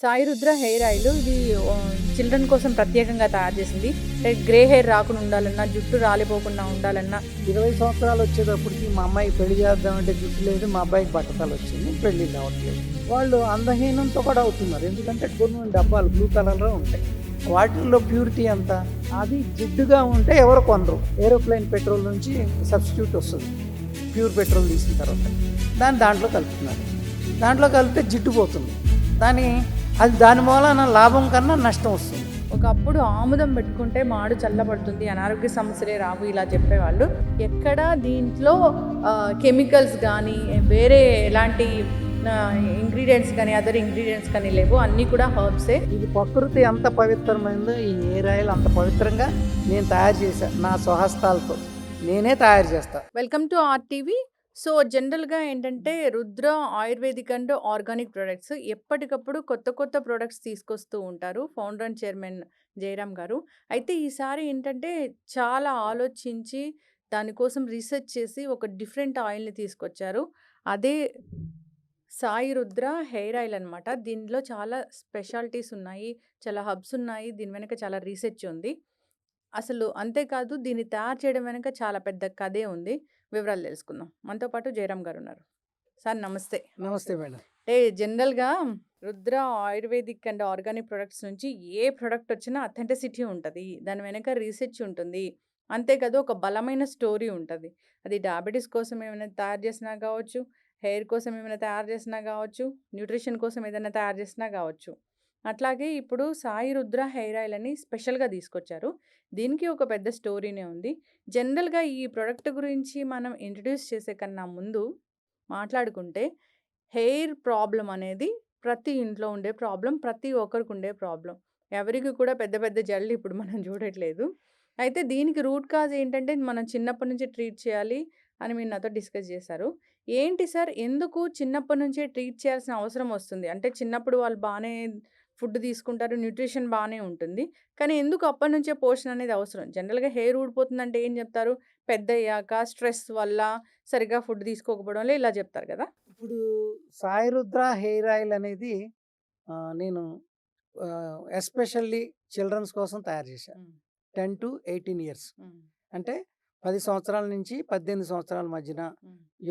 Sai Rudra hair oil ఇది children కోసం ప్రత్యేకంగా తయారు చేసింది. గ్రే హెయిర్ రాకుండా ఉండాలన్నా, జుట్టు రాలిపోకుండా ఉండాలన్నా 20 సంవత్సరాలు వచ్చేటప్పటికి మా అమ్మాయి పెళ్లి చేద్దామంటే జుట్టు లేదు, మా అబ్బాయికి బట్టతలు వచ్చింది, పెళ్లి కావట్లేదు. వాళ్ళు అందహీనంతో కూడా అవుతున్నారు. ఎందుకంటే కొన్ని డబ్బాలు బ్లూ కలర్లో ఉంటాయి, వాటిల్లో ప్యూరిటీ ఎంత, అది జిడ్డుగా ఉంటే ఎవరు కొనరు. ఏరోప్లేన్ పెట్రోల్ నుంచి సబ్స్టిట్యూట్ వస్తుంది, ప్యూర్ పెట్రోల్ తీసిన తర్వాత దాంట్లో కలుపుతున్నారు. దాంట్లో కలిపితే జిడ్డు పోతుంది. దాని మూలన లాభం కన్నా నష్టం వస్తుంది. ఒకప్పుడు ఆముదం పెట్టుకుంటే మాడు చల్లబడుతుంది, అనారోగ్య సమస్యలే రావు ఇలా చెప్పేవాళ్ళు. ఎక్కడ దీంట్లో కెమికల్స్ కానీ వేరే ఎలాంటి ఇంగ్రీడియంట్స్ కానీ అదర్ ఇంగ్రీడియంట్స్ కానీ లేవు, అన్నీ కూడా హర్బ్సే. ఇది ప్రకృతి ఎంత పవిత్రమైందో ఈ హెయిర్ ఆయిల్ అంత పవిత్రంగా నేను తయారు చేశాను. నా స్వహస్తాలతో నేనే తయారు చేస్తాను. Welcome to RTV. సో జనరల్గా ఏంటంటే Rudra ayurvedic and organic products ఎప్పటికప్పుడు కొత్త కొత్త ప్రొడక్ట్స్ తీసుకొస్తూ ఉంటారు ఫౌండర్ అండ్ చైర్మన్ జయరామ్ గారు. అయితే ఈసారి ఏంటంటే చాలా ఆలోచించి దానికోసం రీసెర్చ్ చేసి ఒక డిఫరెంట్ ఆయిల్ని తీసుకొచ్చారు. అదే సాయి రుద్ర హెయిర్ ఆయిల్ అనమాట. దీనిలో చాలా స్పెషాలిటీస్ ఉన్నాయి, చాలా హబ్స్ ఉన్నాయి, దీని వెనక చాలా రీసెర్చ్ ఉంది. అసలు అంతేకాదు దీన్ని తయారు చేయడం వెనక చాలా పెద్ద కథే ఉంది. వివరాలు తెలుసుకుందాం. మనతో పాటు జయరామ్ గారు ఉన్నారు. సార్ నమస్తే. నమస్తే మేడం. జనరల్గా Rudra ayurvedic and organic products నుంచి ఏ ప్రొడక్ట్ వచ్చినా అథెంటిసిటీ ఉంటుంది, దాని వెనక రీసెర్చ్ ఉంటుంది, అంతేకాదు ఒక బలమైన స్టోరీ ఉంటుంది. అది డయాబెటీస్ కోసం ఏమైనా తయారు చేసినా కావచ్చు, హెయిర్ కోసం ఏమైనా తయారు చేసినా కావచ్చు, న్యూట్రిషన్ కోసం ఏదైనా తయారు చేసినా కావచ్చు. అట్లాగే ఇప్పుడు సాయి రుద్ర హెయిర్ ఆయిల్ అని స్పెషల్గా తీసుకొచ్చారు. దీనికి ఒక పెద్ద స్టోరీనే ఉంది. జనరల్గా ఈ ప్రోడక్ట్ గురించి మనం ఇంట్రడ్యూస్ చేసే కన్నా ముందు మాట్లాడుకుంటే, హెయిర్ ప్రాబ్లం అనేది ప్రతి ఇంట్లో ఉండే ప్రాబ్లం, ప్రతి ఒక్కరికి ఉండే ప్రాబ్లం. ఎవరికి కూడా పెద్ద పెద్ద జల్లు ఇప్పుడు మనం చూడట్లేదు. అయితే దీనికి రూట్ కాజ్ ఏంటంటే మనం చిన్నప్పటి నుంచి ట్రీట్ చేయాలి అని మీరు నాతో డిస్కస్ చేశారు. ఏంటి సార్, ఎందుకు చిన్నప్పటి నుంచే ట్రీట్ చేయాల్సిన అవసరం వస్తుంది? అంటే చిన్నప్పుడు వాళ్ళు బాగానే ఫుడ్ తీసుకుంటారు, న్యూట్రిషన్ బాగానే ఉంటుంది, కానీ ఎందుకు అప్పటి నుంచే పోషణ అనేది అవసరం? జనరల్గా హెయిర్ ఊడిపోతుందంటే ఏం చెప్తారు? పెద్దయ్యాక స్ట్రెస్ వల్ల, సరిగ్గా ఫుడ్ తీసుకోకపోవడం వల్ల ఇలా చెప్తారు కదా. ఇప్పుడు సాయి రుద్ర హెయిర్ ఆయిల్ అనేది నేను ఎస్పెషల్లీ చిల్డ్రన్స్ కోసం తయారు చేశాను. 10 to 18 ఇయర్స్ అంటే 10 సంవత్సరాల నుంచి 18 సంవత్సరాల మధ్యన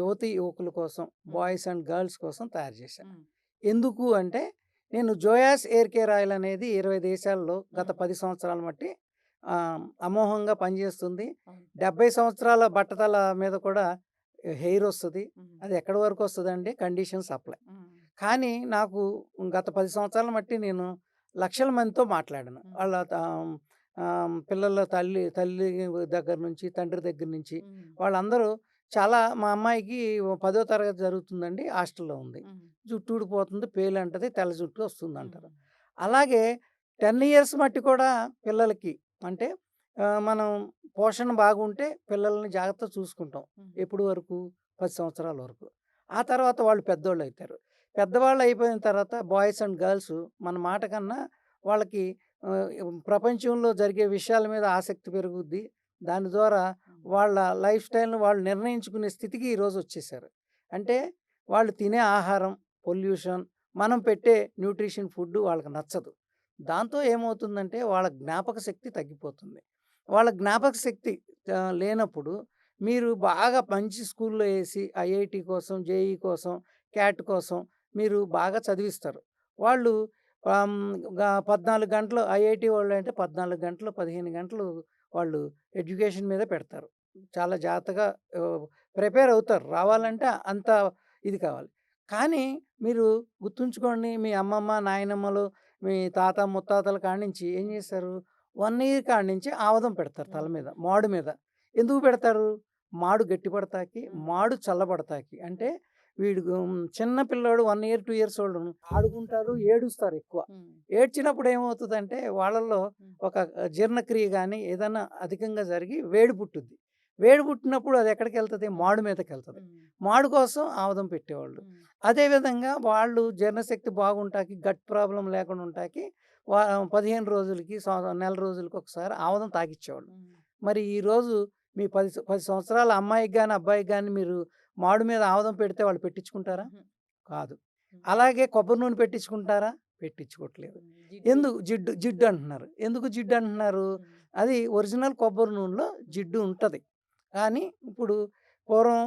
యువతి యువకుల కోసం, బాయ్స్ అండ్ గర్ల్స్ కోసం తయారు చేశాను. ఎందుకు అంటే నేను జోయాస్ ఎయిర్ కేర్ ఆయిల్ అనేది 20 దేశాల్లో గత 10 సంవత్సరాల మట్టి అమోఘంగా పనిచేస్తుంది. 70 సంవత్సరాల బట్టతల మీద కూడా హెయిర్ వస్తుంది. అది ఎక్కడి వరకు వస్తుందండి? Condition supply. కానీ నాకు గత 10 సంవత్సరాల మట్టి నేను లక్షల మందితో మాట్లాడాను. వాళ్ళ పిల్లల తల్లి దగ్గర నుంచి, తండ్రి దగ్గర నుంచి వాళ్ళందరూ చాలా, మా అమ్మాయికి 10వ తరగతి జరుగుతుందండి, హాస్టల్లో ఉంది, జుట్టు ఊడిపోతుంది, పేలు అంటది, తెల్ల జుట్టు వస్తుంది అంటారు. అలాగే 10 ఇయర్స్ మట్టి కూడా పిల్లలకి అంటే మనం పోషణ బాగుంటే పిల్లల్ని జాగ్రత్తగా చూసుకుంటాం. ఎప్పుడు వరకు? 10 సంవత్సరాల వరకు. ఆ తర్వాత వాళ్ళు పెద్దోళ్ళు అవుతారు. పెద్దవాళ్ళు అయిపోయిన తర్వాత బాయ్స్ అండ్ గర్ల్స్ మన మాట కన్నా వాళ్ళకి ప్రపంచంలో జరిగే విషయాల మీద ఆసక్తి పెరుగుద్ది. దాని ద్వారా వాళ్ళ లైఫ్ స్టైల్ని వాళ్ళు నిర్ణయించుకునే స్థితికి ఈరోజు వచ్చేసారు. అంటే వాళ్ళు తినే ఆహారం, పొల్యూషన్, మనం పెట్టే న్యూట్రిషన్ ఫుడ్ వాళ్ళకి నచ్చదు. దాంతో ఏమవుతుందంటే వాళ్ళ జ్ఞాపక శక్తి తగ్గిపోతుంది. వాళ్ళ జ్ఞాపక శక్తి లేనప్పుడు మీరు బాగా మంచి స్కూల్లో వేసి ఐఐటి కోసం, జేఈ కోసం, క్యాట్ కోసం మీరు బాగా చదివిస్తారు. వాళ్ళు 14 గంటలు, ఐఐటి వాళ్ళు అంటే 14 గంటలు, 15 గంటలు వాళ్ళు ఎడ్యుకేషన్ మీద పెడతారు. చాలా జాగ్రత్తగా ప్రిపేర్ అవుతారు. రావాలంటే అంత ఇది కావాలి. కానీ మీరు గుర్తుంచుకోండి, మీ అమ్మమ్మ, నాయనమ్మలు, మీ తాత ముత్తాతల కాడి నుంచి ఏం చేస్తారు? 1 ఇయర్ కాడి నుంచి ఆవదం పెడతారు తల మీద, మాడు మీద. ఎందుకు పెడతారు? మాడు గట్టిపడతాకి, మాడు చల్లబడతాకి. అంటే వీడు చిన్న పిల్లోడు 1 ఇయర్ 2 ఇయర్స్ వాళ్ళు ఆడుకుంటారు, ఏడుస్తారు ఎక్కువ. ఏడ్చినప్పుడు ఏమవుతుందంటే వాళ్ళల్లో ఒక జీర్ణక్రియ కానీ ఏదైనా అధికంగా జరిగి వేడి పుట్టుద్ది. వేడి పుట్టినప్పుడు అది ఎక్కడికి వెళ్తుంది? మాడు మీదకి వెళ్తుంది. మాడు కోసం ఆవదం పెట్టేవాళ్ళు. అదేవిధంగా వాళ్ళు జీర్ణశక్తి బాగుంటాకి, గట్ ప్రాబ్లం లేకుండా ఉంటాకి 15 రోజులకి, నెల రోజులకి ఒకసారి ఆవదం తాగిచ్చేవాళ్ళు. మరి ఈరోజు మీ 10 సంవత్సరాల అమ్మాయికి కానీ అబ్బాయికి కానీ మీరు మాడు మీద ఆవదం పెడితే వాళ్ళు పెట్టించుకుంటారా? కాదు. అలాగే కొబ్బరి నూనె పెట్టించుకుంటారా? పెట్టించుకోవట్లేదు. జిడ్డు. ఎందుకు జిడ్డు జిడ్డు అంటున్నారు. ఎందుకు జిడ్డు అంటున్నారు? అది ఒరిజినల్ కొబ్బరి నూనెలో జిడ్డు ఉంటది. కానీ ఇప్పుడు పూర్వం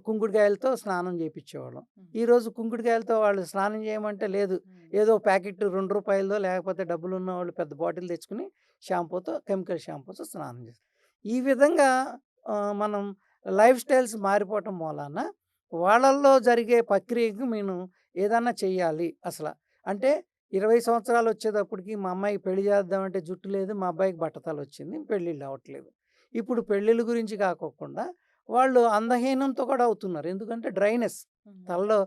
కుంకుడుకాయలతో స్నానం చేపిచ్చేవాళ్ళం. ఈరోజు కుంకుడుకాయలతో వాళ్ళు స్నానం చేయమంటే లేదు. ఏదో ప్యాకెట్ రూ. 2 లేకపోతే డబ్బులున్నవాళ్ళు పెద్ద బాటిల్ తెచ్చుకొని షాంపూతో కెమికల్ షాంపూతో స్నానం చేస్తారు. ఈ విధంగా మనం లైఫ్ స్టైల్స్ మారిపోవటం మూలాన వాళ్ళల్లో జరిగే ప్రక్రియకి నేను ఏదన్నా చెయ్యాలి అసల. అంటే 20 సంవత్సరాలు వచ్చేటప్పటికి మా అమ్మాయికి పెళ్లి చేద్దామంటే జుట్టు లేదు. మా అబ్బాయికి బట్టతలొచ్చింది. పెళ్ళిళ్ళు అవ్వట్లేదు. ఇప్పుడు పెళ్ళిళ్ళ గురించి కాకోకుండా వాళ్ళు అందహీనంతో కూడా అవుతున్నారు. ఎందుకంటే డ్రైనెస్ తలలో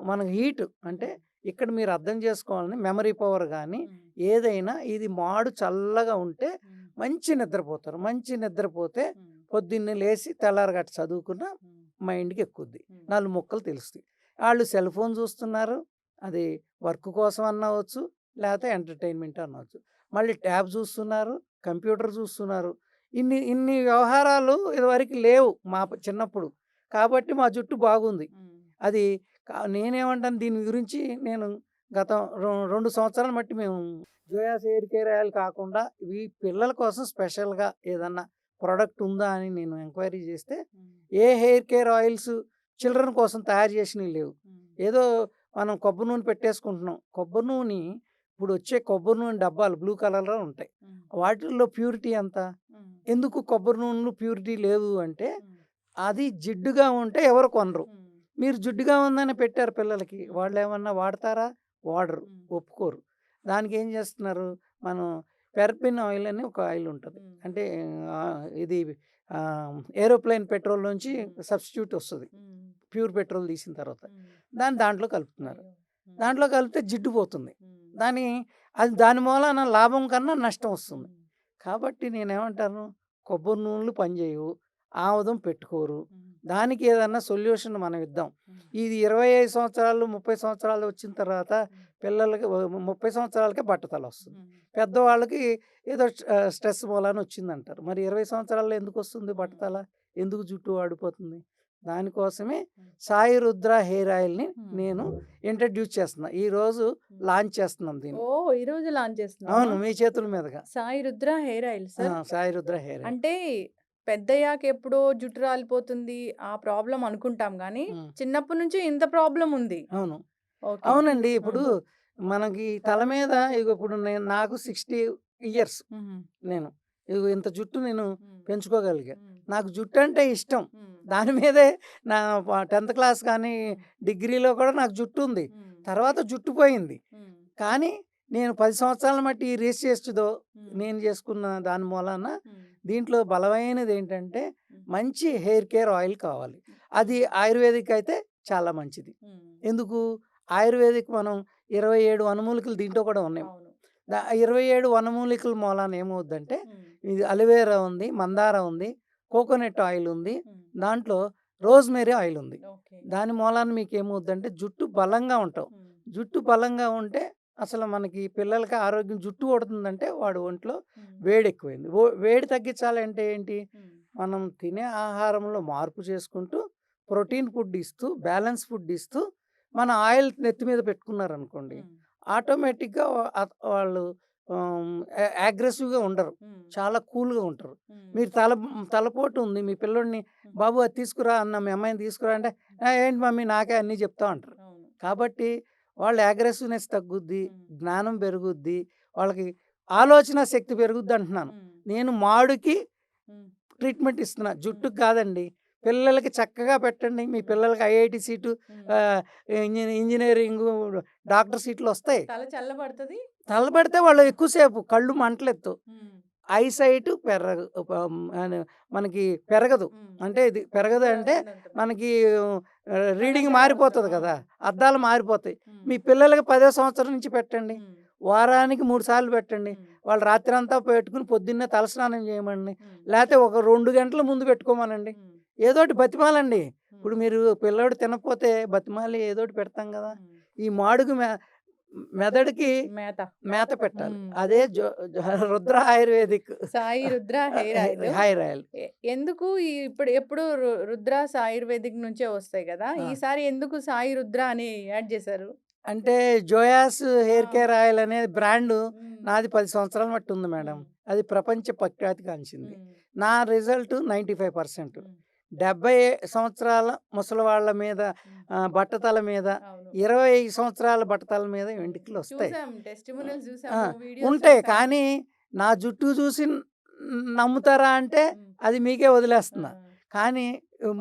మనకు హీట్ అంటే ఇక్కడ మీరు అర్థం చేసుకోవాలని మెమరీ పవర్ కానీ ఏదైనా ఇది మాడు చల్లగా ఉంటే మంచి నిద్రపోతారు. మంచి నిద్రపోతే పొద్దున్నే లేచి తెల్లారగట్ట చదువుకున్న మైండ్కి ఎక్కుద్ది. 4 ముక్కలు తెలుస్తాయి. వాళ్ళు సెల్ ఫోన్ చూస్తున్నారు. అది వర్క్ కోసం అన్నవచ్చు, లేకపోతే ఎంటర్టైన్మెంట్ అనవచ్చు. మళ్ళీ ట్యాబ్ చూస్తున్నారు, కంప్యూటర్ చూస్తున్నారు. ఇన్ని ఇన్ని వ్యవహారాలు ఇదివరకు లేవు మా చిన్నప్పుడు. కాబట్టి మా జుట్టు బాగుంది. అది నేనేమంటాను దీని గురించి నేను గత 2 సంవత్సరాల మట్టి మేము జోయాస్ హెయిర్ కేర్ ఆయిల్ కాకుండా ఈ పిల్లల కోసం స్పెషల్‌గా ఏదన్నా ప్రొడక్ట్ ఉందా అని నేను ఎంక్వైరీ చేస్తే ఏ హెయిర్ కేర్ ఆయిల్స్ చిల్డ్రన్ కోసం తయారు చేసినవి లేవు. ఏదో మనం కొబ్బరి నూనె పెట్టేసుకుంటున్నాం. కొబ్బరి నూనె ఇప్పుడు వచ్చే కొబ్బరి నూనె డబ్బాలు బ్లూ కలర్‌లో ఉంటాయి. వాటిల్లో ప్యూరిటీ ఎంత? ఎందుకు కొబ్బరి నూనెలో ప్యూరిటీ లేదు అంటే అది జిడ్డుగా ఉంటే ఎవరు కొనరు. మీరు జిడ్డుగా ఉందని పెట్టారు పిల్లలకి. వాళ్ళేమన్నా వాడతారా? వాడరు. ఒప్పుకోరు. దానికి ఏం చేస్తున్నారు? మనం పెర్పిన్ ఆయిల్ అని ఒక ఆయిల్ ఉంటది. అంటే ఇది ఏరోప్లేన్ పెట్రోల్ నుంచి సబ్స్టిట్యూట్ వస్తది. ప్యూర్ పెట్రోల్ తీసిన తర్వాత. దాంట్లో కలుపుతున్నారు. దాంట్లో కలిపితే జిడ్డు పోతుంది. దాని మూలాన లాభం కన్నా నష్టం వస్తుంది. కాబట్టి నేనేమంటాను కొబ్బరి నూనెలు పనిచేయవు. ఆముదం పెట్టుకోరు. దానికి ఏదన్నా సొల్యూషన్ మనం ఇద్దాం. ఇది 25 సంవత్సరాలు 30 సంవత్సరాలు వచ్చిన తర్వాత పిల్లలకి 30 సంవత్సరాలకే బట్టతల వస్తుంది. పెద్దవాళ్ళకి ఏదో స్ట్రెస్ మూలాన వచ్చిందంటారు. మరి 20 సంవత్సరాల్లో ఎందుకు వస్తుంది బట్టతల? ఎందుకు జుట్టు వాడిపోతుంది? దానికోసమే సాయి రుద్ర హెయిర్ ఆయిల్‌ని నేను ఇంట్రడ్యూస్ చేస్తున్నా. ఈరోజు లాంచ్ చేస్తున్నాం దీన్ని. ఓహ్! ఈరోజు లాంచ్ చేస్తున్నావా? అవును. మీ చేతుల మీదుగా. Sai Rudra hair oil sir. Sai Rudra hair oil. అంటే పెద్దయ్యాక ఎప్పుడో జుట్టు రాలిపోతుంది ఆ ప్రాబ్లమ్ అనుకుంటాం గానీ, చిన్నప్పటి నుంచి ఇంత ప్రాబ్లమ్ ఉంది. అవును. ఓకే. అవునండి. ఇప్పుడు మనకి తల మీద ఇప్పుడు నాకు 60 ఇయర్స్ నేను. ఇంత జుట్టు నేను పెంచుకోగలిగా. నాకు జుట్టు అంటే ఇష్టం. దాని మీదే నా 10th క్లాస్ కానీ డిగ్రీలో కూడా నాకు జుట్టు ఉంది. తర్వాత జుట్టు పోయింది. కానీ నేను 10 సంవత్సరాల మట్టి రేస్ చేస్తుందో నేను చేసుకున్న దాని మూలాన దీంట్లో బలమైనది ఏంటంటే మంచి హెయిర్ కేర్ ఆయిల్ కావాలి. అది ఆయుర్వేదిక్ అయితే చాలా మంచిది. ఎందుకు? ఆయుర్వేదిక్ మనం 27 వనమూలికలు దీంట్లో కూడా ఉన్నాయి. 27 వనమూలికల మూలాన ఏమవుద్దంటే ఇది అలోవెరా ఉంది, మందార ఉంది, కోకోనట్ ఆయిల్ ఉంది, దాంట్లో రోజ్‌మెరీ ఆయిల్ ఉంది. దాని మూలాన మీకేమవుద్దంటే జుట్టు బలంగా ఉంటావు. జుట్టు బలంగా ఉంటే అసలు మనకి పిల్లలకి ఆరోగ్యం జుట్టు ఊడుతుందంటే వాడి ఒంట్లో వేడి ఎక్కువైంది. వేడి తగ్గించాలంటే ఏంటి? మనం తినే ఆహారంలో మార్పు చేసుకుంటూ ప్రోటీన్ ఫుడ్ ఇస్తూ, బ్యాలెన్స్ ఫుడ్ ఇస్తూ మన ఆయిల్ నెత్తి మీద పెట్టుకున్నారనుకోండి ఆటోమేటిక్‌గా వాళ్ళు అగ్రెసివ్‌గా ఉండరు. చాలా కూల్‌గా ఉంటారు. మీరు తలపోటు ఉంది మీ పిల్లోడిని బాబు అది తీసుకురా అన్న మీ అమ్మాయిని తీసుకురా అంటే ఏంటి మమ్మీ నాకే అన్నీ చెప్తా అంటారు. కాబట్టి వాళ్ళ అగ్రెసివ్‌నెస్ తగ్గుద్ది, జ్ఞానం పెరుగుద్ది, వాళ్ళకి ఆలోచన శక్తి పెరుగుద్ది అంటున్నాను. నేను మాడుకి ట్రీట్మెంట్ ఇస్తున్నా. జుట్టుకి కాదండి. పిల్లలకి చక్కగా పెట్టండి. మీ పిల్లలకి ఐఐటీ సీటు, ఇంజినీరింగు, డాక్టర్ సీట్లు వస్తాయి. తల చల్లబడుతది. చల్లబడితే వాళ్ళు ఎక్కువసేపు కళ్ళు మంటలెత్తు. ఐసైట్ మనకి పెరగదు. అంటే ఇది పెరగదు అంటే మనకి రీడింగ్ మారిపోతుంది కదా! అద్దాలు మారిపోతాయి. మీ పిల్లలకి 10వ సంవత్సరం నుంచి పెట్టండి. వారానికి 3 సార్లు పెట్టండి. వాళ్ళు రాత్రంతా పెట్టుకుని పొద్దున్నే తలస్నానం చేయమనండి. లేకపోతే ఒక 2 గంటల ముందు పెట్టుకోమనండి. ఏదోటి బతిమాలండి. ఇప్పుడు మీరు పిల్లోడు తినకపోతే బతిమాలి ఏదోటి పెడతాం కదా! ఈ మాడుగు మెదడుకి మేత పెట్టాలి. అదే Rudra ayurvedic Sai Rudra hair oil. Hair oil. ఎందుకు ఇప్పుడు ఎప్పుడు రుద్ర ఆయుర్వేదిక్ నుంచే వస్తాయి కదా! ఈసారి ఎందుకు సాయి రుద్ర అని యాడ్ చేశారు? అంటే జోయాస్ హెయిర్ ఆ! కేర్ ఆయిల్ అనే బ్రాండు హ్మ్. నాది 10 సంవత్సరాల మట్టి ఉంది మేడం. హ్మ్. అది ప్రపంచ ప్రఖ్యాతిగాంచింది. హ్మ్. నా రిజల్ట్ 95%. హ్మ్. 70 సంవత్సరాల ముసలివాళ్ళ మీద హ్మ్. బట్టతల మీద, అవును. 20 సంవత్సరాల బట్టతల మీద హ్మ్. వెంట్రుకలొస్తాయి. చూసాం. ఆ! టెస్టిమోనియల్స్ ఆ! చూసాము. వీడియోస్ ఉంటాయి. చూసాము. కానీ నా జుట్టు చూసి నమ్ముతారా అంటే హ్మ్. అది మీకే ఆ! వదిలేస్తున్నా. కానీ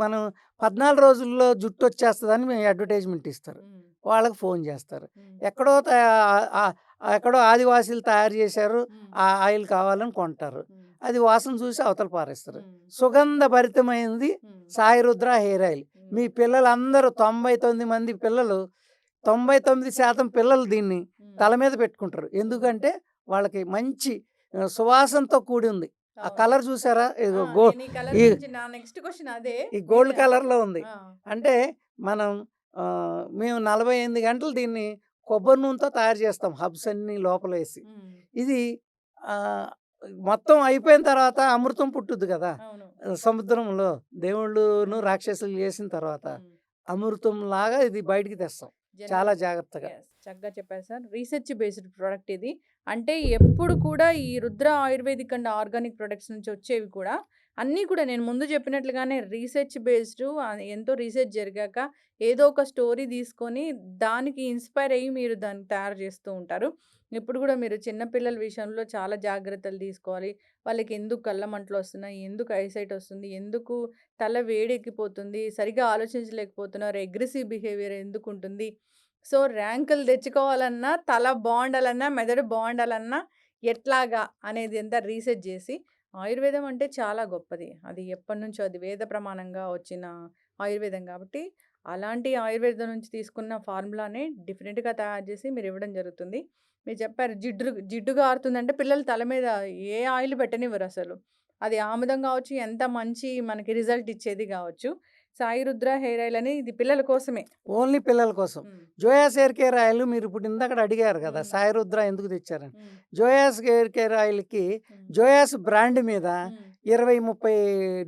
మనం 14 రోజుల్లో జుట్టొచ్చేస్తదని మేము అడ్వర్టైజ్‌మెంట్ ఇస్తారు. హ్మ్. వాళ్ళకి ఫోన్ చేస్తారు. హ్మ్. ఎక్కడో ఆహ్, ఎక్కడో ఆదివాసీలు తయారు చేశారు. హ్మ్. ఆ ఆయిల్ కావాలని కొంటారు. హ్మ్. అది వాసన చూసి అవతల పారేస్తారు. హ్మ్. సుగంధభరితమైనది హ్మ్. Sai Rudra hair oil. హ్మ్. మీ పిల్లలందరూ 99 మంది పిల్లలు 99% పిల్లలు దీన్ని హ్మ్. తల మీద పెట్టుకుంటారు. హ్మ్. ఎందుకంటే వాళ్ళకి మంచి సువాసనతో కూడి ఉంది. ఆ అవును. కలర్ చూసారా? ఆ! ఇదిగో నేను ఈ కలర్ ఈ గురించి నా నెక్స్ట్ క్వెషన్ అదే. ఈ నేను గోల్డ్ కలర్‌లో ఉంది. ఆ! అంటే మనం మేము 48 గంటలు దీన్ని కొబ్బరి నూనెతో తయారు చేస్తాం. హబ్స్ అన్నీ లోపలేసి. హ్మ్. ఇది ఆహ్, మొత్తం అయిపోయిన తర్వాత అమృతం పుట్టుద్ది కదా! అవును. సముద్రంలో దేవుళ్ళును, రాక్షసులు చేసిన తర్వాత హ్మ్. అమృతంలాగా ఇది బయటికి తెస్తాం. చాలా జనరల్ జాగ్రత్తగా. యెస్. చక్కగా చెప్పారు సార్. రీసెర్చ్ బేస్డ్ ప్రొడక్ట్ ఇది. అంటే ఎప్పుడు కూడా ఈ Rudra ayurvedic and organic products నుంచి వచ్చేవి కూడా అన్నీ కూడా నేను ముందు చెప్పినట్లుగానే రీసెర్చ్ బేస్డ్ ఎంతో రీసెర్చ్ జరిగాక ఏదో ఒక స్టోరీ తీసుకొని దానికి ఇన్‌స్పైర్ అయ్యి మీరు దాన్ని తయారు చేస్తూ ఉంటారు. ఇప్పుడు కూడా మీరు చిన్న పిల్లల విషయంలో చాలా జాగ్రత్తలు తీసుకోవాలి. వాళ్ళకి ఎందుకు కళ్ళ మంటలొస్తున్నాయి? ఎందుకు ఐసైట్ వస్తుంది? ఎందుకు తల వేడెక్కిపోతుంది? సరిగ్గా ఆలోచించలేకపోతున్నారు. అగ్రెసివ్ బిహేవియర్ ఎందుకుంటుంది? సో, ర్యాంకులు తెచ్చుకోవాలన్నా, తల బావుండాలన్నా, మెదడు బావుండాలన్నా ఎట్లాగా అనేది అంతా రీసెర్చ్ జేసి, ఆయుర్వేదం అంటే చాలా గొప్పది. అది ఎప్పటినుంచో అది వేద ప్రమాణంగా వచ్చిన ఆయుర్వేదం గాబట్టి, అలాంటి ఆయుర్వేదం నుంచి తీసుకున్న ఫార్ములానే డిఫరెంట్‌గా తయారు జేసి మీరివ్వడం జరుగుతుంది. మీరు చెప్పారు జిడ్డు గారుతుందంటే పిల్లలు తల మీద ఏ ఆయిల్ పెట్టనివ్వరసలు. అది ఆముదం గావచ్చు, ఎంత మంచి మనకి రిజల్ట్ ఇచ్చేది గావచ్చు. సాయి రుద్ర హెయిర్ ఆయిల్ అని ఇది పిల్లల కోసమే. ఓన్లీ పిల్లల కోసం. హ్మ్. జోయాస్ హెయిర్ కేర్ ఆయిల్ మీరు ఇప్పుడు ఇందాకడ అడిగారు కదా! హ్మ్. సాయి రుద్ర ఎందుకు తెచ్చారని. హ్మ్. జోయాస్ హెయిర్ కేర్ ఆయిల్‌కి హ్మ్. జోయాస్ బ్రాండ్ మీద హ్మ్. 20, 30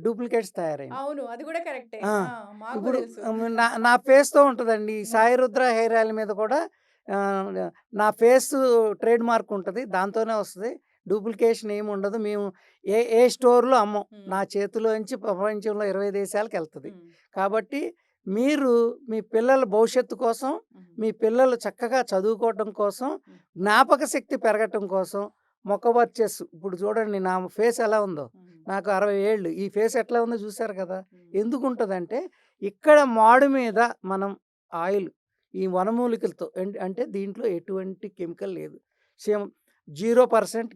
డూప్లికేట్స్ తయారైనయి. అవును. అది గూడా కరెక్టే. ఆ! ఆ! మాకు ఇప్పుడు తెలుసు. నా నా ఫేస్‌తో ఉంటదండి. ఈ హ్మ్. సాయి రుద్ర హెయిర్ ఆయిల్ మీద కూడా ఆహ్, నా ఫేసు ట్రేడ్ మార్క్ ఉంటది. దాంతోనే వస్తది. డూప్లికేషన్ ఏమి ఉండదు. మేము ఏ స్టోర్‌లో అమ్మం. హ్మ్. నా చేతిలోంచి ప్రపంచంలో 20 దేశాలకెళ్తది. హ్మ్. కాబట్టి మీరు మీ పిల్లల భవిష్యత్తు కోసం, హ్మ్. మీ పిల్లలు చక్కగా చదువుకోవటం కోసం, హ్మ్. జ్ఞాపక శక్తి పెరగటం కోసం, మొక్క వర్చస్సు ఇప్పుడు చూడండి నా ఫేస్ ఎలా ఉందో. హ్మ్. నాకు 60 ఏళ్ళు. ఈ ఫేస్ ఎట్లా ఉందో చూసారు కదా! హ్మ్. ఎందుకుంటదంటే ఇక్కడ మాడు మీద మనం ఆయిల్ ఈ వనమూలికలతో అంటే దీంట్లో ఎటువంటి కెమికల్ లేదు. Same 0%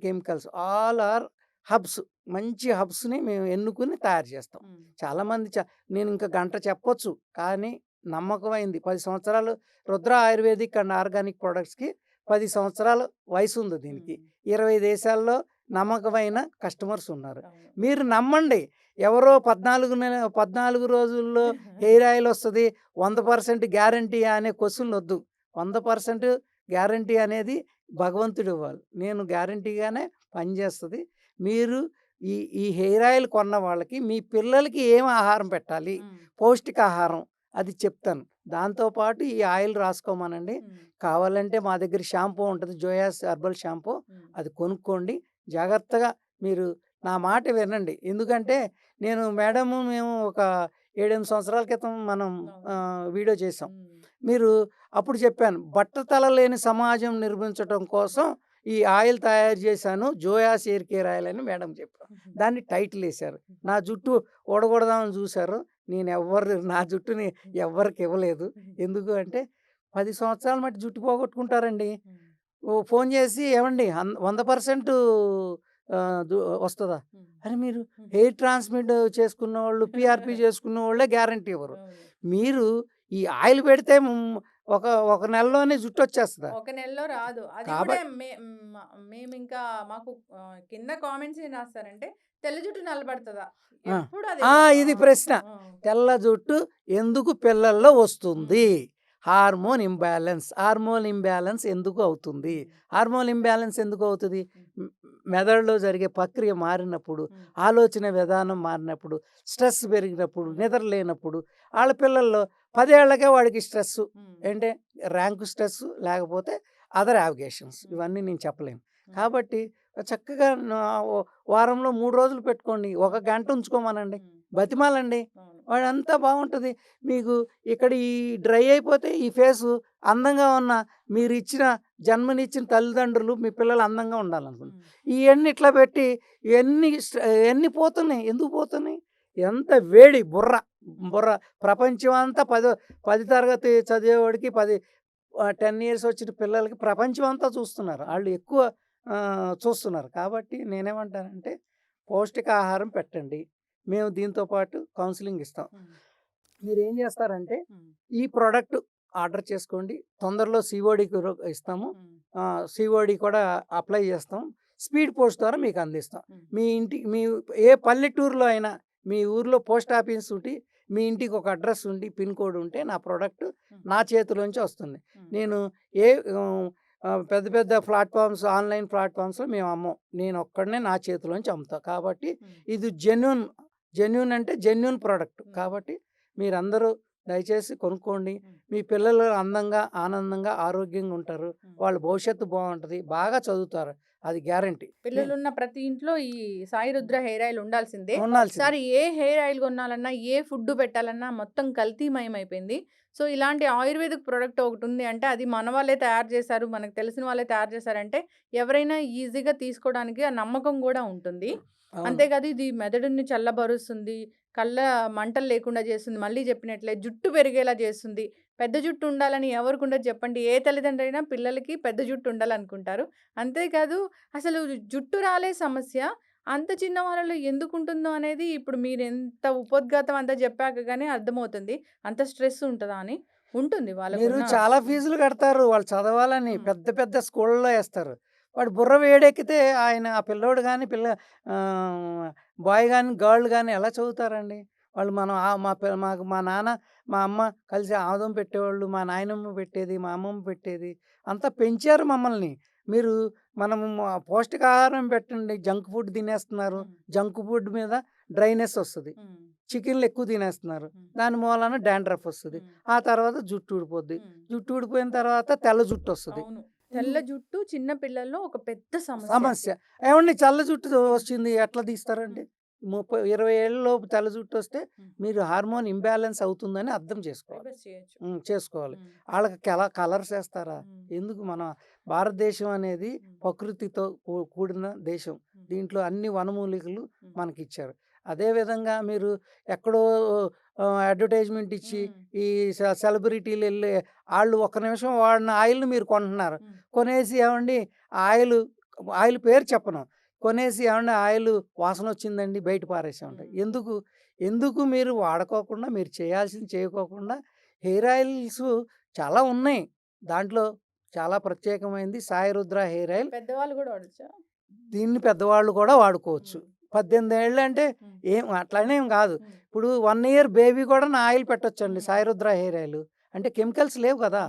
chemicals. All are herbs. మంచి హబ్స్‌ని మేము ఎన్నుకొని తయారు చేస్తాం. హ్మ్. చాలామంది నేను ఇంకా గంట చెప్పొచ్చు. కానీ నమ్మకమైంది. 10 సంవత్సరాలు రుద్ర ఆయుర్వేదిక్ అండ్ ఆర్గానిక్ ప్రొడక్ట్స్‌కి 10 సంవత్సరాల వయసుంది దీనికి. హ్మ్. 20 దేశాల్లో నమ్మకమైన కస్టమర్స్ ఉన్నారు. అవును. మీరు నమ్మండి. ఎవరో 14 రోజుల్లో హెయిర్ ఆయిల్ వస్తది. 100% గ్యారంటీయా అనే క్వెషన్‌లొద్దు. 100% గ్యారంటీ అనేది భగవంతుడివ్వాలి. నేను గ్యారంటీగానే పనిచేస్తది. మీరు ఈ ఈ హెయిర్ ఆయిల్ కొన్న వాళ్ళకి మీ పిల్లలకి ఏం ఆహారం పెట్టాలి? హ్మ్. పౌష్టికాహారం అది చెప్తాను. దాంతో పాటు ఈ ఆయిల్ రాసుకోమనండి. హ్మ్. కావాలంటే మా దగ్గర షాంపూ ఉంటది. జోయాస్ హెర్బల్ షాంపూ. హ్మ్. అది కొనుక్కోండి. జాగ్రత్తగా మీరు నా మాట వినండి. ఎందుకంటే మేము ఒక 7, 8 సంవత్సరాల క్రితం మనం అవును. వీడియో చేసాం. హ్మ్. మీరు అప్పుడు చెప్పాను. బట్టతల లేని సమాజం నిర్మించటం కోసం ఈ ఆయిల్ తయారు చేశాను. జోయాస్ హెయిర్ కేర్ ఆయిల్ అని మేడం చెప్పారు. హుహు. దాన్ని టైటిల్ ఏశారు. నా జుట్టు ఊడగొడదామని చూసారు. నా జుట్టుని ఎవ్వరికి ఇవ్వలేదు. ఎందుకు అంటే 10 సంవత్సరాల మట్టి జుట్టు పోగొట్టుకుంటారండి. హ్మ్. ఫోను చేసి ఏవండీ 100% వస్తదా? హ్మ్. అరే మీరు హ్మ్. హెయిర్ ట్రాన్స్‌మిట్ చేసుకున్నోళ్ళు, పీఆర్‌పీ చేసుకున్నోళ్ళే గ్యారంటీ ఇవ్వరు. అవును. మీరు ఈ ఆయిల్ పెడితే ఒక ఒక నెలలోనే జుట్టొచ్చేస్తదా? ఒక నెలలో రాదు. అది గూడా కాబట్టి మేమింకా మాకు కింద కామెంట్స్ ఏం రాస్తారంటే, తెల్ల జుట్టు నల్లబడతదా? ఆ! ఎప్పుడు అదే ఆ! ఇది ప్రశ్న. ఆ! తెల్ల జుట్టు ఎందుకు పిల్లల్లో వస్తుంది? హ్మ్. హార్మోన్ ఇంబాలెన్స్ ఎందుకు అవుతుంది? హ్మ్. హార్మోన్ ఇంబాలెన్స్ ఎందుకు అవుతది? హ్మ్. మెదడులో జరిగే ప్రక్రియ మారినప్పుడు, హ్మ్. ఆలోచన విధానం మారినప్పుడు, స్ట్రెస్ పెరిగినప్పుడు, హ్మ్. నిద్ర లేనప్పుడు, ఆళ్ళ పిల్లల్లో 10 ఏళ్లకే వాడికి స్ట్రెస్సు. ఏంటే ర్యాంకు స్ట్రెస్సు, లేకపోతే అదర్ యావిగేషన్స్ ఇవన్నీ నేను చెప్పలేను. కాబట్టి చక్కగా వారంలో 3 రోజులు పెట్టుకోండి. ఒక గంట ఉంచుకోమనండి. బతిమాలండి. వాడంతా బాగుంటుంది. మీకు ఇక్కడ ఈ డ్రై అయిపోతే ఈ ఫేసు అందంగా ఉన్న మీరిచ్చిన జన్మనిచ్చిన తల్లిదండ్రులు, మీ పిల్లలు అందంగా ఉండాలనుకుంటున్నారు. ఇయన్నీ ఇట్లా పెట్టి ఇయన్నీ పోతున్నాయి. ఎందుకు పోతున్నాయి? ఎంత వేడి బుర్ర ప్రపంచం అంతా 10 తరగతి చదివేవాడికి 10 ఇయర్స్ వచ్చిన పిల్లలకి ప్రపంచం అంతా చూస్తున్నారు. ఆళ్ళు ఎక్కువ చూస్తున్నారు. కాబట్టి నేనేమంటానంటే పౌష్టికాహారం పెట్టండి. మేము దీంతో పాటు కౌన్సెలింగ్ ఇస్తాం. మీరేం చేస్తారంటే ఈ ప్రోడక్ట్ ఆర్డర్ చేసుకోండి. తొందరలో సీఓడీ ఇస్తాము. సీఓడీ కూడా అప్లై చేస్తాం. స్పీడ్ పోస్ట్ ద్వారా మీకు అందిస్తాం. మీ ఏ పల్లెటూరులో అయినా మీ ఊర్లో పోస్ట్ ఆఫీస్ ఉండి మీ ఇంటికి ఒక అడ్రస్ ఉండి పిన్ కోడ్ ఉంటే నా ప్రోడక్ట్ నా చేతిలోంచి వస్తుంది. నేను ఏ పెద్ద పెద్ద ప్లాట్ఫామ్స్, ఆన్లైన్ ప్లాట్ఫామ్స్లో మేము అమ్మం. నేను ఒక్కడనే నా చేతిలోంచి అమ్ముతా. కాబట్టి ఇది జెన్యూన్ అంటే జెన్యూన్ ప్రోడక్ట్. కాబట్టి మీరందరూ దయచేసి కొనుక్కోండి. మీ పిల్లలు అందంగా, ఆనందంగా, ఆరోగ్యంగా ఉంటారు. వాళ్ళ భవిష్యత్తు బాగుంటుంది. బాగా చదువుతారు. అది గ్యారంటీ. పిల్లలున్న ప్రతి ఇంట్లో ఈ సాయి రుద్ర హెయిర్ ఆయిల్ ఉండాల్సిందే. ఒకసారి ఏ హెయిర్ ఆయిల్ కొనాలన్నా, ఏ ఫుడ్ పెట్టాలన్నా మొత్తం కల్తీమయం అయిపోయింది. సో ఇలాంటి ఆయుర్వేదిక్ ప్రోడక్ట్ ఒకటి ఉంది అంటే అది మన వాళ్ళే తయారు చేశారు, మనకు తెలిసిన వాళ్ళే తయారు చేశారంటే ఎవరైనా ఈజీగా తీసుకోవడానికి ఆ నమ్మకం కూడా ఉంటుంది. అంతేకాదు ఇది మెదడుని చల్లబరుస్తుంది, కళ్ళ మంటలు లేకుండా చేస్తుంది, మళ్ళీ చెప్పినట్లే జుట్టు పెరిగేలా చేస్తుంది. పెద్ద జుట్టు ఉండాలని ఎవరికి ఉండదు చెప్పండి. ఏ తల్లిదండ్రులు అయినా పిల్లలకి పెద్ద జుట్టు ఉండాలనుకుంటారు. అంతేకాదు అసలు జుట్టు రాలే సమస్య అంత చిన్న వాళ్ళలో ఎందుకుంటుందో అనేది ఇప్పుడు మీరెంత ఉపోద్ఘాతం అంతా చెప్పాక గానీ అర్థమవుతుంది. అంత స్ట్రెస్ ఉంటదా అని? ఉంటుంది మీరు వాళ్ళకున్న చాలా ఫీజులు కడతారు. వాళ్ళు చదవాలని పెద్ద పెద్ద స్కూళ్ళలో ఏస్తారు. వాడు బుర్ర వేడెక్కితే ఆ పిల్లోడు గాని, బాయ్ గాని, గర్ల్ గాని ఎలా చదువుతారండి? వాళ్ళు మనం మాకు మా నాన్న, మా అమ్మ కలిసి ఆముదం పెట్టేవాళ్ళు. మా నాయనమ్మ పెట్టేది, మా అమ్మమ్మ పెట్టేది. అంతా పెంచారు మమ్మల్ని. మనము పౌష్టికాహారం పెట్టండి. జంక్ ఫుడ్ తినేస్తున్నారు. జంక్ ఫుడ్ మీద డ్రైనెస్ వస్తది. చికెన్లు ఎక్కువ తినేస్తున్నారు. దాని మూలాన డాండ్రఫ్ వస్తది. ఆ తర్వాత జుట్టు ఊడిపోద్ది. జుట్టు ఊడిపోయిన తర్వాత తెల్ల జుట్టు వస్తది. అవును. తెల్ల జుట్టు చిన్న పిల్లల్లో ఒక పెద్ద సమస్య. ఏవండి తెల్ల జుట్టు వచ్చింది ఎట్లా తీస్తారండి? 20 ఏళ్ళలోపు తెల్ల జుట్టు వస్తే మీరు హార్మోన్ ఇంబాలెన్స్ అవుతుందని అర్థం చేసుకోవాలి. చేసుకోవాలి. వాళ్ళకి కలర్స్ వేస్తారా? ఎందుకు? మన భారతదేశం అనేది ప్రకృతితో కూడిన దేశం. దీంట్లో అన్ని వనమూలికలు మనకిచ్చారు. అదేవిధంగా మీరు ఎక్కడో అడ్వర్టైజ్మెంట్ ఇచ్చి ఈ సెలబ్రిటీలు వెళ్ళి వాళ్ళు ఒక్క నిమిషం వాడిన ఆయిల్ని మీరు కొంటున్నారు. కొనేసి ఏమండి ఆయిల్ పేరు చెప్పను, కొనేసి ఏమండి ఆయిల్ వాసన వచ్చిందండి బయట పారేసామంటారు. ఎందుకు మీరు వాడుకోకుండా, మీరు చేయాల్సింది చేయకోకుండా హెయిర్ ఆయిల్స్ చాలా ఉన్నాయి. దాంట్లో చాలా ప్రత్యేకమైనది సాయి రుద్ర హెయిర్ ఆయిల్. పెద్దవాళ్ళు కూడా వాడొచ్చా? దీన్ని పెద్దవాళ్ళు కూడా వాడుకోవచ్చు. 18 ఏళ్ళు అంటే అట్లనేం కాదు. ఇప్పుడు 1 ఇయర్ బేబీ కూడా నా ఆయిల్ పెట్టొచ్చండి. సాయి రుద్ర హెయిర్ ఆయిల్ అంటే కెమికల్స్ లేవు కదా,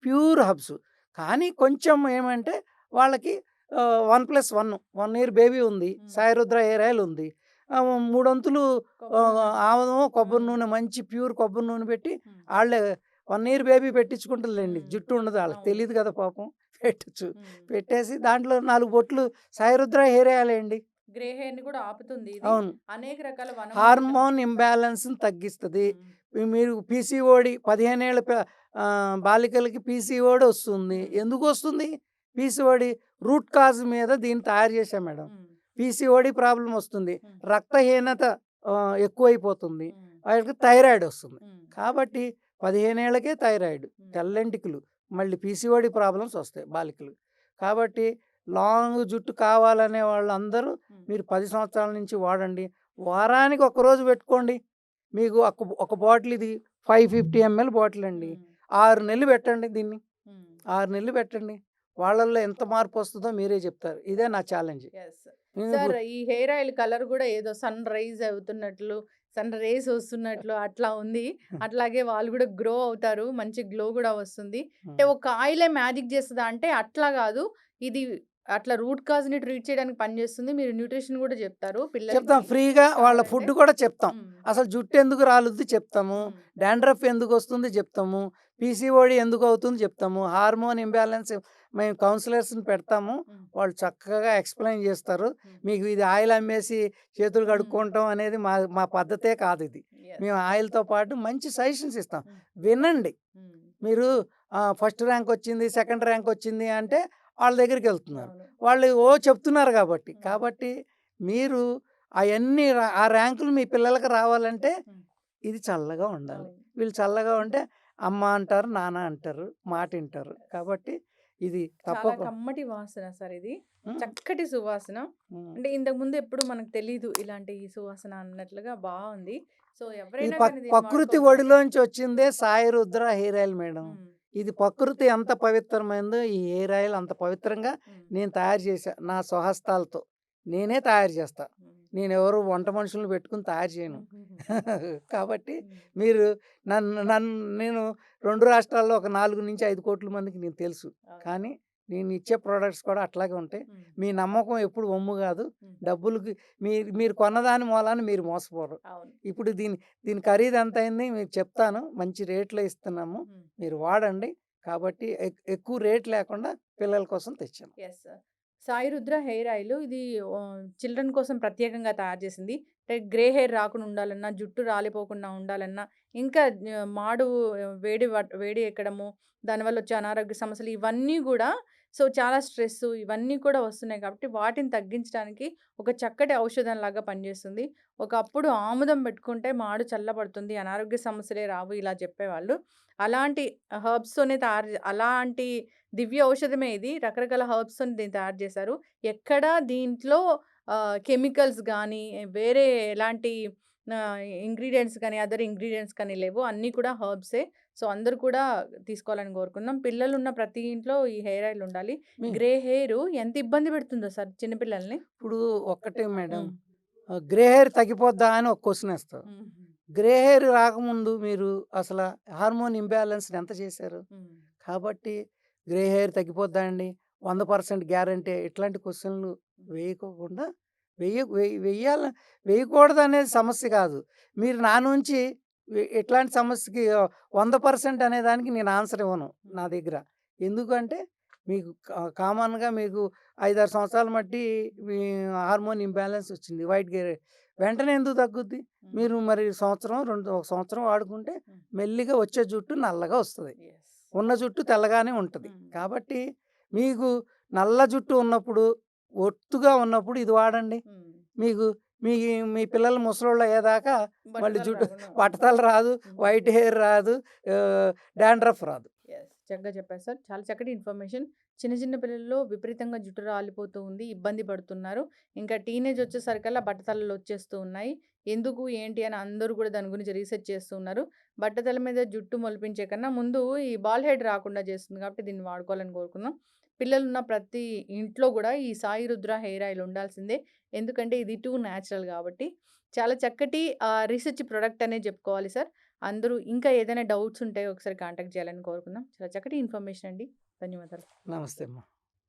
ప్యూర్ హర్బ్స్. కానీ కొంచెం ఏమంటే వాళ్ళకి 1+1 ఇయర్ బేబీ ఉంది, సాయి రుద్ర హెయిర్ ఆయిల్ ఉంది. 3 వంతులు ఆముదం, కొబ్బరి నూనె, మంచి ప్యూర్ కొబ్బరి నూనె పెట్టి వాళ్ళే 1 ఇయర్ బేబీ పెట్టించుకుంటుందిలేండి. జుట్టు ఉండదు, వాళ్ళకి తెలియదు కదా పాపం. పెట్టచ్చు. పెట్టేసి దాంట్లో 4 బొట్లు సాయి రుద్ర హెయిర్ ఆయిల్ వేయండి. గ్రే హెయిర్‌ని కూడా ఆపుతుంది ఇది. అవును. అనేక రకాల హార్మోన్ ఇంబాలెన్స్‌ని తగ్గిస్తది. మీరు పీసీఓడి 15 ఏళ్ల బాలికలకి పీసీఓడి వస్తుంది. ఎందుకు వస్తుంది? పీసీఓడి రూట్ కాజ్ మీద దీన్ని తయారు చేశాం మేడం. పీసీఓడి ప్రాబ్లం వస్తుంది. రక్తహీనత ఎక్కువైపోతుంది. వాళ్ళకి థైరాయిడ్ వస్తుంది. కాబట్టి 15 ఏళ్ళకే థైరాయిడ్, తెల్లెంటికలు, మళ్ళీ పీసీఓడి ప్రాబ్లమ్స్ వస్తాయి బాలికలు. కాబట్టి లాంగ్ జుట్టు కావాలనే వాళ్ళందరూ మీరు 10 సంవత్సరాల నుంచి వాడండి. వారానికి ఒకరోజు పెట్టుకోండి. మీకు ఒక బాటిల్, ఇది 550 ml బాటిల్ అండి. 6 నెలలు పెట్టండి దీన్ని. 6 నెలలు పెట్టండి. వాళ్ళల్లో ఎంత మార్పు వస్తుందో మీరే చెప్తారు. ఇదే నా ఛాలెంజ్. సార్ ఈ హెయిర్ ఆయిల్ కలర్ కూడా ఏదో సన్ రైజ్ అవుతున్నట్లు, సన్ రేస్ వస్తున్నట్లు అట్లా ఉంది. అట్లాగే వాళ్ళు కూడా గ్రో అవుతారు, మంచి గ్లో కూడా వస్తుంది. అంటే ఒక ఆయిలే మ్యాజిక్ చేస్తుందా అంటే అట్లా కాదు. ఇది అట్లా రూట్ కాజ్‌ని ట్రీట్ చేయడానికి పనిచేస్తుంది. మీరు న్యూట్రిషన్ గూడా జెప్తారు పిల్లలకి చెప్తాం ఫ్రీగా వాళ్ళ కావాలంటే. ఫుడ్ కూడా చెప్తాం. హ్మ్. అసలు జుట్టు ఎందుకు రాలుద్ది చెప్తాము. హ్మ్. డాండ్రఫ్ ఎందుకొస్తుంది చెప్తాము. పీసీఓడీ ఎందుకు అవుతుంది చెప్తాము. హార్మోన్ ఇంబాలెన్స్ మేము కౌన్సిలర్స్‌ని పెడతాము. హ్మ్. వాళ్ళు చక్కగా ఎక్స్‌ప్లెయిన్ చేస్తారు. హ్మ్. మీకు ఇది ఆయిల్ అమ్మేసి చేతులు హ్మ్. కడుక్కోవటం అనేది మా పద్ధతే కాదు ఇది. యెస్. మేము ఆయిల్‌తో పాటు మంచి సజెషన్స్ ఇస్తాం. హ్మ్. వినండి. హ్మ్. మీరు ఫస్ట్ ర్యాంక్ వచ్చింది, సెకండ్ ర్యాంక్ వచ్చింది అంటే వాళ్ళ దగ్గరికెళ్తున్నారు. అవును. వాళ్ళు చెప్తున్నారు కాబట్టి. హ్మ్. కాబట్టి మీరు అయన్నీ ఆ ర్యాంకులు మీ పిల్లలకి రావాలంటే హ్మ్. ఇది చల్లగా ఉండాలి. అవును. వీళ్ళు చల్లగా ఉంటే అమ్మ అంటారు, నాన్న అంటారు, మాటింటారు. కాబట్టి ఇది చాలా కమ్మటి వాసన సార్ ఇది. హ్మ్. చక్కటి సువాసన. హ్మ్. అంటే ఇంతకుముందు ఎప్పుడు మనకు తెలీదు ఇలాంటి సువాసన అన్నట్లుగా బావుంది. సో, ఇది ఎవరైనా కానీ దీన్ని ప్రకృతి వాడుకోవచ్చు. ఒడిలోంచి వచ్చిందే Sai Rudra hair oil madam. హ్మ్. ఇది ప్రకృతి ఎంత పవిత్రమైందో ఈ హెయిర్ ఆయిల్ అంత పవిత్రంగా హ్మ్. నేను తయారు చేశా. నా స్వహస్తాలతో. నేనే తయారు చేస్తా. హ్మ్. నేనెవరు వంట మనుషుల్ని పెట్టుకొని తయారు చేయను. హుహుహు. కాబట్టి హ్మ్. మీరు నేను 2 రాష్ట్రాల్లో ఒక 4-5 కోట్ల మందికి నేను తెలుసు. అవును. కానీ నేను ఇచ్చే ప్రొడక్ట్స్ కూడా అట్లాగే ఉంటాయి. హ్మ్. మీ నమ్మకం ఎప్పుడు వమ్ము కాదు. హ్మ్. డబ్బులకి మీరు కొన్నదాని మూలాన మీరు మోసపోరు. అవును. ఇప్పుడు దీని ఖరీదు ఎంతయింది మీకు చెప్తాను. మంచి రేట్‌లో ఇస్తున్నాము. హ్మ్. మీరు వాడండి. కాబట్టి ఎక్కువ రేట్ లేకుండా పిల్లల కోసం తెచ్చాను. Yes sir. Sai Rudra hair oil ఇది చిల్డ్రన్ కోసం ప్రత్యేకంగా తయారు చేసింది. అంటే గ్రే హెయిర్ రాకుండా ఉండాలన్నా, జుట్టు రాలిపోకుండా ఉండాలన్నా, ఇంకా మాడు వేడి ఎక్కడము, దానివల్ల వచ్చే అనారోగ్య సమస్యలు ఇవన్నీ గూడా సో, చాలా స్ట్రెస్సు ఇవన్నీ కూడా వస్తున్నాయి కాబట్టి వాటిని తగ్గించడానికి ఒక చక్కటి ఔషధంలాగా పనిచేస్తుంది. ఒకప్పుడు ఆముదం పెట్టుకుంటే మాడు చల్లబడుతుంది, అనారోగ్య సమస్యలే రావు ఇలా చెప్పేవాళ్ళు. అలాంటి హెర్బ్స్‌తోనే అలాంటి దివ్య ఔషధమే ఇది. రకరకాల హెర్బ్స్‌తోని దీన్ని తయారు చేశారు. ఎక్కడా దీంట్లో కెమికల్స్ గానీ, వేరే ఎలాంటి ఇంగ్రీడియెంట్స్ గానీ, అదర్ ఇంగ్రీడియెంట్స్ కానీ లేవు. అన్నీ కూడా హెర్బ్సే. సో, అందరూ కూడా తీసుకోవాలని కోరుకుందాం. పిల్లలున్న ప్రతి ఇంట్లో ఈ హెయిర్ ఆయిల్ ఉండాలి. మీ గ్రే హెయిరు ఎంత ఇబ్బంది పెడుతుందో సార్ చిన్న పిల్లల్ని. ఇప్పుడు ఒక్కటే మేడం హ్మ్. గ్రే హెయిర్ తగ్గిపోద్దా అని ఒక క్వెషన్ ఏస్తారు. హుహు. గ్రే హెయిర్ రాకముందు మీరు అసల హార్మోన్ ఇంబాలెన్స్‌ని ఎంత చేశారు? హ్మ్. కాబట్టి గ్రే హెయిర్ తగ్గిపోద్దా అండి? 100% గ్యారంటీ ఇట్లాంటి క్వెషన్‌లు వేయకోకుండా వెయ్యాల వేయకూడదనేది సమస్య కాదు. మీరు నా నుంచి ఇట్లాంటి సమస్యకి 100% అనే దానికి నేను ఆన్సర్ ఇవ్వను నా హ్మ్. దగ్గర. ఎందుకంటే మీకు కామన్‌గా మీకు 5, 6 సంవత్సరాలు మట్టి మీ హార్మోన్ ఇంబాలెన్స్ వచ్చింది. వైట్ గెయిర్ వెంటనే ఎందుకు తగ్గుద్ది? హ్మ్. మీరు మరి ఒక సంవత్సరం వాడుకుంటే హ్మ్. మెల్లిగా వచ్చే జుట్టు నల్లగా వస్తది. యెస్. ఉన్న జుట్టు తెల్లగానే ఉంటది. హ్మ్. కాబట్టి మీకు నల్ల జుట్టు ఉన్నప్పుడు, ఒత్తుగా ఉన్నప్పుడు ఇది వాడండి. హ్మ్. మీకు మీ మీ పిల్లలు ముసలోళ్ళు అయ్యేదాకా మళ్ళీ బట్టతల జుట్టు రాకుండా బట్టతల రాదు, హ్మ్. వైట్ హెయిర్ రాదు, డాండ్రఫ్ రాదు. యెస్. చక్కగా చెప్పారు సార్. చాలా చక్కటి ఇన్ఫర్మేషన్. చిన్న చిన్న పిల్లల్లో విపరీతంగా జుట్టు రాలిపోతూ ఉంది. ఇబ్బంది పడుతున్నారు. ఇంకా టీనేజ్ వచ్చేసరికల్లా బట్టతలలు వచ్చేస్తూ ఉన్నాయి. ఎందుకు, ఏంటి అని అందరూ కూడా దాని గురించి రీసెర్చ్ చేస్తూ ఉన్నారు. బట్టతల మీద జుట్టు మొలిపించే కన్నా ముందు ఈ బాల్ హెడ్ రాకుండా చేస్తుంది కాబట్టి దీన్ని వాడుకోవాలని కోరుకుందాం. పిల్లలున్న ప్రతి ఇంట్లో కూడా ఈ సాయి రుద్ర హెయిర్ ఆయిల్ ఉండాల్సిందే. ఎందుకంటే ఇది టూ న్యాచురల్ కాబట్టి. చాలా చక్కటి రీసెర్చ్ ప్రొడక్ట్ అనే చెప్పుకోవాలి సార్. అందరూ ఇంకా ఏదైనా డౌట్స్ ఉంటే ఒకసారి కాంటాక్ట్ చేయాలని కోరుకుందాం. చాలా చక్కటి ఇన్ఫర్మేషన్ అండి. ధన్యవాదాలు. నమస్తే అమ్మ.